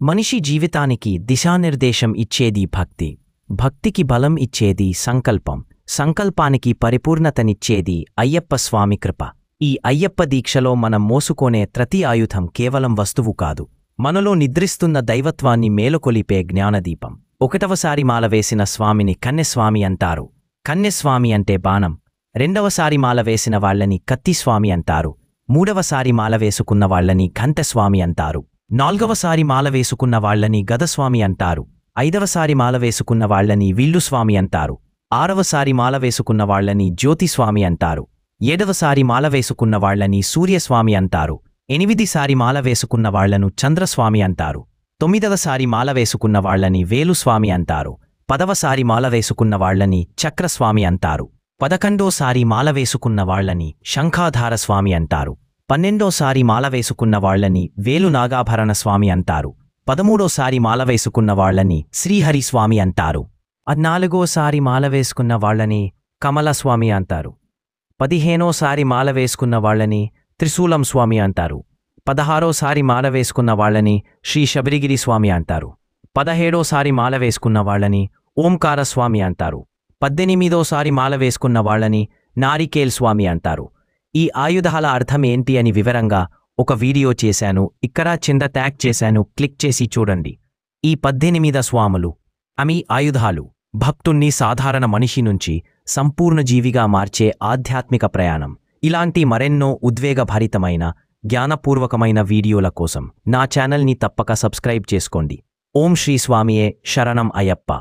మనిషి జీవితానికి దిశానిర్దేశం ఇచ్చేది భక్తి. భక్తికి బలం ఇచ్చేది సంకల్పం. సంకల్పానికి పరిపూర్ణతనిచ్చేది అయ్యప్ప స్వామి కృప. ఈ అయ్యప్ప దీక్షలో మనం మోసుకొనే ప్రతి ఆయుధం కేవలం వస్తువు కాదు, మనలో నిద్రిస్తున్న దైవత్వాన్ని మేలుకొలిపే జ్ఞానదీపం. 1వసారి మాల వేసిన స్వామిని కన్నెస్వామి అంటారు. కన్నెస్వామి అంటే బాణం. 2వసారి మాల వేసిన వాళ్లని కత్తిస్వామి అంటారు. 3వసారి మాల వేసుకున్న వాళ్లని ఘంటస్వామి అంటారు. 4వసారి మాల వేసుకున్న వాళ్లని గదస్వామి అంటారు. 5వసారి మాల వేసుకున్న వాళ్లని విల్లుస్వామి అంటారు. 6వసారి మాల వేసుకున్న వాళ్లని జ్యోతిస్వామి అంటారు. 7వసారి మాల వేసుకున్న వాళ్లని సూర్యస్వామి అంటారు. 8సారి మాల వేసుకున్న వాళ్లను చంద్రస్వామి అంటారు. 9వసారి మాల వేసుకున్న వాళ్లని వేలుస్వామి అంటారు. 10వసారి మాల వేసుకున్న వాళ్లని చక్రస్వామి అంటారు. 11సారి మాల వేసుకున్న వాళ్లని శంఖాధార స్వామి అంటారు. 12సారి మాల వేసుకున్న వాళ్లని వేలునాగాభరణ స్వామి అంటారు. 13సారి మాల వేసుకున్న వాళ్లని శ్రీహరిస్వామి అంటారు. 14సారి మాల వేసుకున్న వాళ్లని కమలస్వామి అంటారు. 15సారి మాల వేసుకున్న వాళ్లని త్రిశూలం స్వామి అంటారు. 16సారి మాల వేసుకున్న వాళ్లని శ్రీ శబరిగిరి స్వామి అంటారు. 17సారి మాల వేసుకున్న వాళ్లని ఓంకార స్వామి అంటారు. 18సారి మాల వేసుకున్న వాళ్లని నారికేల్ స్వామి అంటారు. ఈ ఆయుధాల అర్థం ఏంటి అని వివరంగా ఒక వీడియో చేశాను, ఇక్కడ కింద ట్యాగ్ చేశాను, క్లిక్ చేసి చూడండి. ఈ 18 స్వాములు అమి ఆయుధాలు భక్తుణ్ణి సాధారణ మనిషి నుంచి సంపూర్ణ జీవిగా మార్చే ఆధ్యాత్మిక ప్రయాణం. ఇలాంటి మరెన్నో ఉద్వేగభరితమైన జ్ఞానపూర్వకమైన వీడియోల కోసం నా ఛానల్ని తప్పక సబ్స్క్రైబ్ చేసుకోండి. ఓం శ్రీ స్వామియే శరణం అయ్యప్ప.